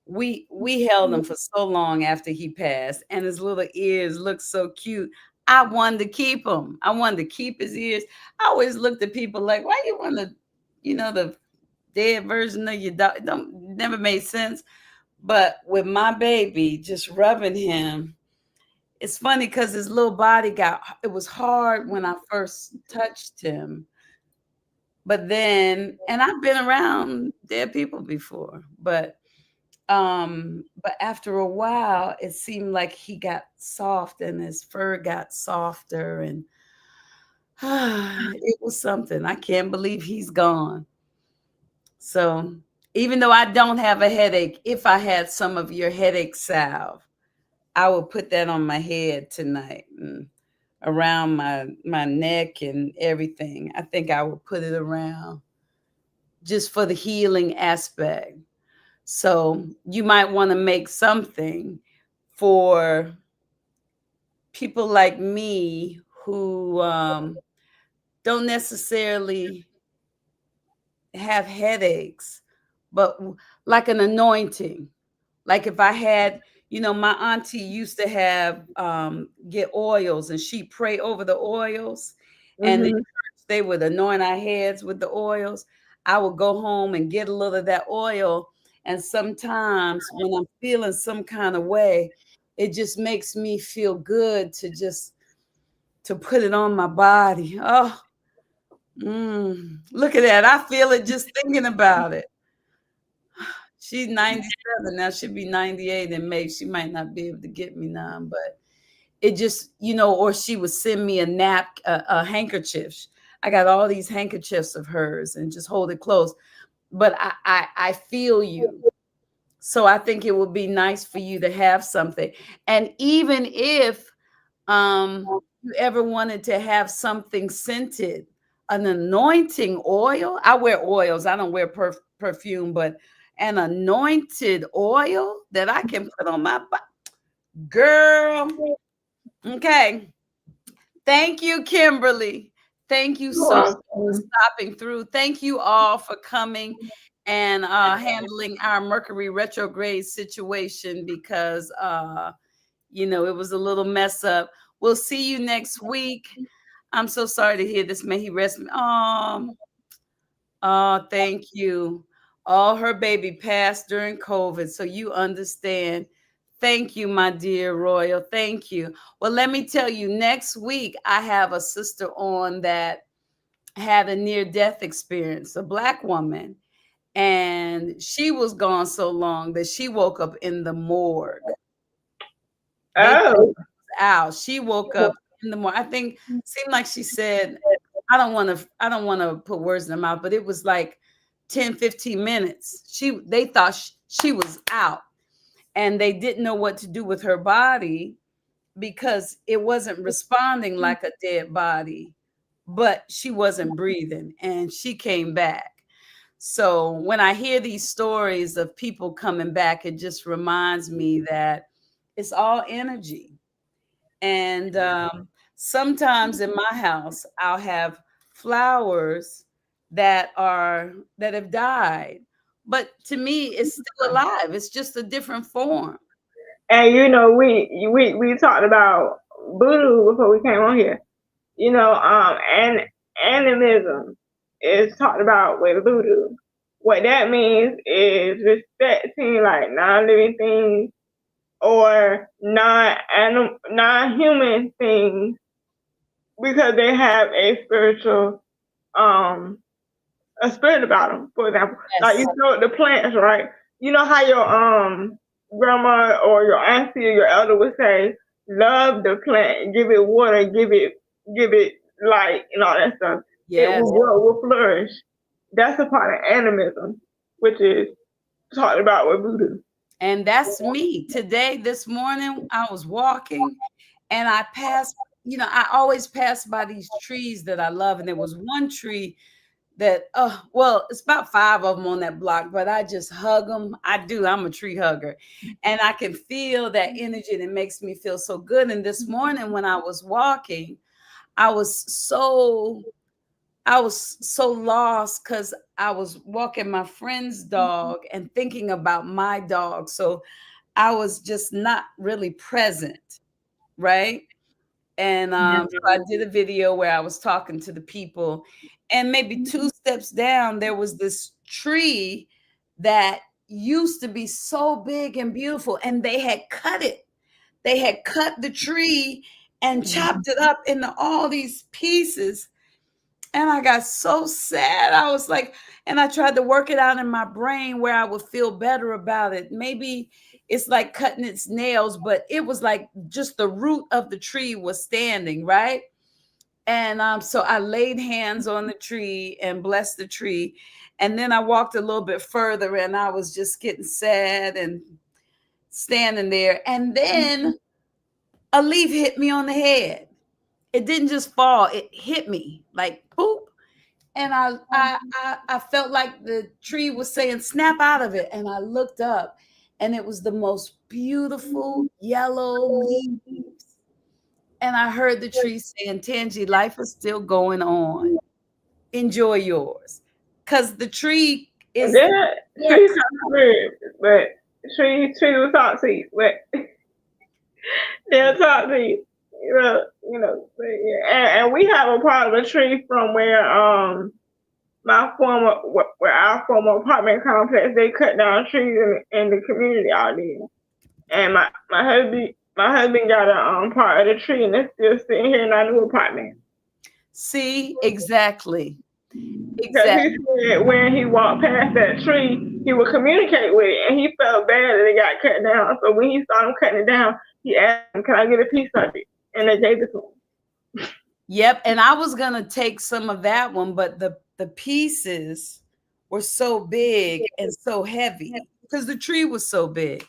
we held him for so long after he passed, and his little ears looked so cute. I wanted to keep him. I wanted to keep his ears. I always looked at people like, why you want to, the dead version of your dog? Never made sense. But with my baby, just rubbing him, it's funny because his little body it was hard when I first touched him. But then, and I've been around dead people before, but after a while, it seemed like he got soft and his fur got softer, and it was something. I can't believe he's gone. So even though I don't have a headache, if I had some of your headache salve, I would put that on my head tonight and around my neck and everything. I think I would put it around just for the healing aspect. So you might want to make something for people like me who don't necessarily have headaches, but like an anointing. Like if I had, You know, my auntie used to have get oils, and she pray over the oils, and in Mhm. church they would anoint our heads with the oils. I would go home and get a little of that oil, and sometimes when I'm feeling some kind of way, it just makes me feel good to just to put it on my body. Oh, look at that! I feel it just thinking about it. She's 97 now. She'll be 98 in May. She might not be able to get me none, but it just, you know, or she would send me a handkerchief. I got all these handkerchiefs of hers and just hold it close. But I feel you. So I think it would be nice for you to have something. And even if you ever wanted to have something scented, an anointing oil. I wear oils. I don't wear perfume, but an anointed oil that I can put on my body. Girl. Okay. Thank you, Kimberly. Thank you so much for stopping through. Thank you all for coming and handling our Mercury retrograde situation because you know, it was a little mess up. We'll see you next week. I'm so sorry to hear this. May he rest me. Oh, thank you. All her baby passed during COVID, so you understand. Thank you, my dear Royal. Thank you. Well, let me tell you, next week I have a sister on that had a near-death experience, a Black woman, and she was gone so long that she woke up in the morgue. They Oh. out. She woke up in the morning. I think seemed like she said, I don't want to put words in her mouth, but it was like 10, 15 minutes. They thought she was out and they didn't know what to do with her body because it wasn't responding like a dead body, but she wasn't breathing and she came back. So when I hear these stories of people coming back, it just reminds me that it's all energy. And sometimes in my house, I'll have flowers that have died, but to me, it's still alive. It's just a different form. And you know, we talked about voodoo before we came on here. You know, and animism is talked about with voodoo. What that means is respecting like non-living things or non-human things because they have um a spirit about them. For example, like Yes. you know the plants, right? You know how your grandma or your auntie or your elder would say, "Love the plant, give it water, give it light, and all that stuff. It Yes. will grow, will flourish." That's a part of animism, which is talked about with voodoo. And that's me. Today, this morning, I was walking and I passed, you know, I always pass by these trees that I love. And there was one tree that, well, it's about 5 of them on that block, but I just hug them. I do. I'm a tree hugger. And I can feel that energy and it makes me feel so good. And this morning when I was walking, I was so I was so lost because I was walking my friend's dog and thinking about my dog. So I was just not really present, right? And so I did a video where I was talking to the people, and maybe 2 steps down, there was this tree that used to be so big and beautiful, and they had cut it. They had cut the tree and chopped it up into all these pieces. And I got so sad. I was like, and I tried to work it out in my brain where I would feel better about it. Maybe it's like cutting its nails, but it was like just the root of the tree was standing, right? And so I laid hands on the tree and blessed the tree. And then I walked a little bit further and I was just getting sad and standing there. And then a leaf hit me on the head. It didn't just fall, it hit me like boop. And I felt like the tree was saying, snap out of it. And I looked up and it was the most beautiful yellow leaves. And I heard the tree saying, Tangi, life is still going on. Enjoy yours. Because the tree And is then trees are weird, but Trees will talk to you, but they'll talk to you. But yeah. And we have a part of a tree from where where our former apartment complex, they cut down trees in the community out there. And my husband got a part of the tree, and it's still sitting here in our new apartment. See, exactly. Because he said when he walked past that tree, he would communicate with it, and he felt bad that it got cut down. So when he saw him cutting it down, he asked him, "Can I get a piece of it?" And they gave it to him. Yep, and I was gonna take some of that one, but the pieces were so big and so heavy because the tree was so big.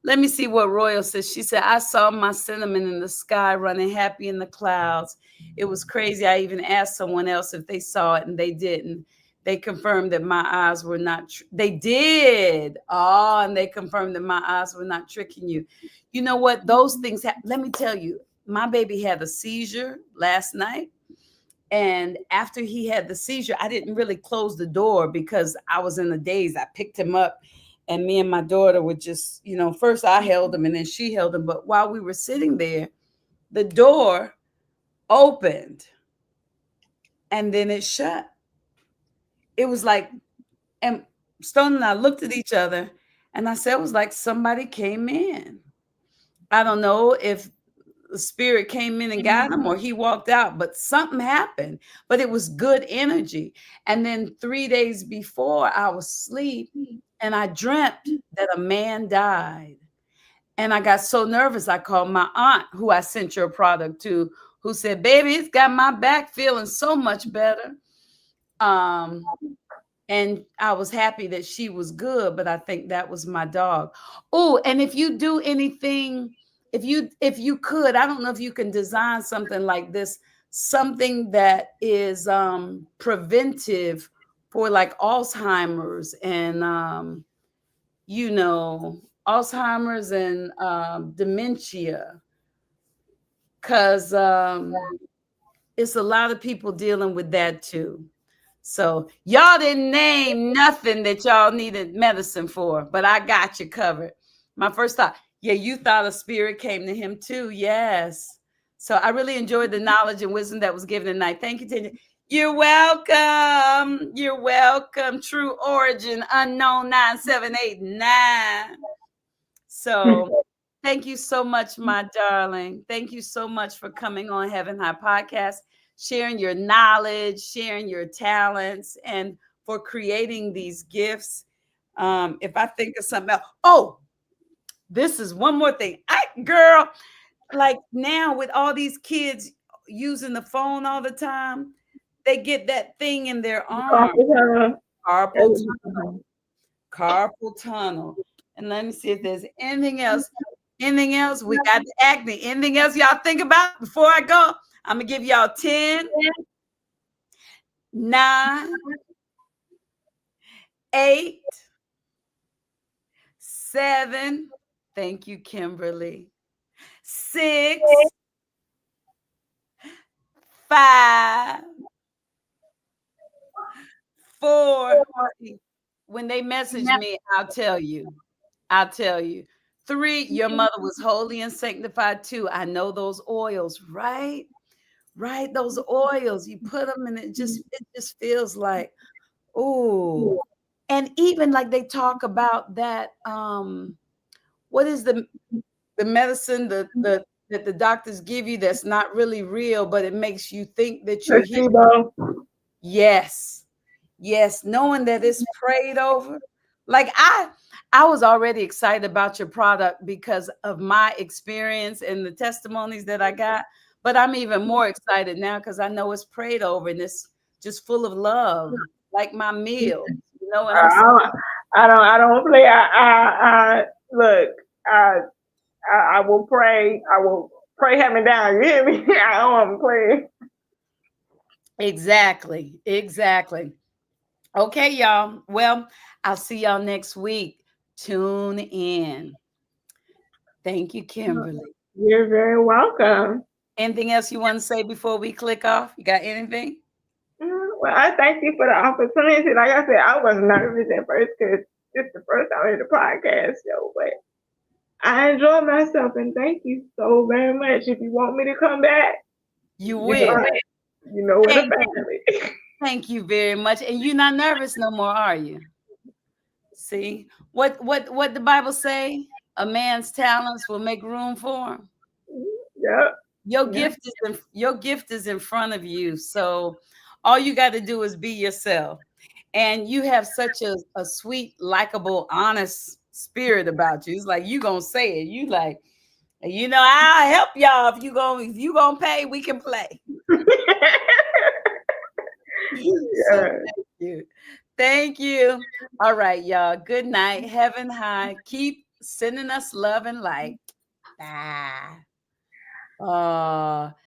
Let me see what Royal says. She said, I saw my cinnamon in the sky running happy in the clouds. It was crazy. I even asked someone else if they saw it and they didn't. They confirmed that my eyes were not, they did. Oh, and they confirmed that my eyes were not tricking you. You know what? Those things, let me tell you, my baby had a seizure last night. And after he had the seizure, I didn't really close the door because I was in a daze. I picked him up and me and my daughter were just, first I held him and then she held him. But while we were sitting there, the door opened and then it shut. It was like, and Stone and I looked at each other and I said, it was like somebody came in. I don't know if the spirit came in and got him or he walked out, but something happened. But it was good energy. And then 3 days before, I was asleep and I dreamt that a man died. And I got so nervous, I called my aunt, who I sent your product to, who said, baby, it's got my back feeling so much better. And I was happy that she was good, but I think that was my dog. Oh, and if you do anything, if you could, I don't know if you can design something like this, something that is preventive for like Alzheimer's and Alzheimer's and dementia, because it's a lot of people dealing with that too. So y'all didn't name nothing that y'all needed medicine for, but I got you covered. My first thought, yeah, you thought a spirit came to him too. Yes. So I really enjoyed the knowledge and wisdom that was given tonight. Thank you, Tanya. You're welcome. You're welcome. True Origin, Unknown 9789. So thank you so much, my darling. Thank you so much for coming on Heaven High Podcast, sharing your knowledge, sharing your talents, and for creating these gifts. If I think of something else, this is one more thing. Girl, like now with all these kids using the phone all the time, they get that thing in their arm. Carpal tunnel. And let me see if there's anything else. Anything else? We got the acne. Anything else y'all think about before I go? I'm going to give y'all 10, 9, 8, 7. Thank you, Kimberly. 6, 5, 4. When they message me, I'll tell you. 3, your mother was holy and sanctified too. I know those oils, right? Right, those oils, you put them and it just feels like, oh. And even like they talk about that, what is the medicine that the doctors give you that's not really real, but it makes you think that you're healed. Yes, knowing that it's prayed over. Like I was already excited about your product because of my experience and the testimonies that I got. But I'm even more excited now because I know it's prayed over and it's just full of love, like my meal. You know what I'm saying? I don't play. Look. I will pray. I will pray heaven down. You hear me? I don't want to play. Exactly. Okay, y'all. Well, I'll see y'all next week. Tune in. Thank you, Kimberly. You're very welcome. Anything else you want to say before we click off? You got anything? Well, I thank you for the opportunity. Like I said, I was nervous at first because It's the first time in the podcast show, but I enjoy myself, and thank you so very much. If you want me to come back, you will. You know where to find me. Thank you very much. And you're not nervous no more, are you? See what the Bible say? A man's talents will make room for him. Yeah. Your gift is in front of you. So all you got to do is be yourself. And you have such a sweet, likable, honest spirit about you. It's like you gonna say it. You like, I'll help y'all if you gonna pay, we can play. So, thank you. Thank you. All right, y'all. Good night. Heaven high. Keep sending us love and light. Bye.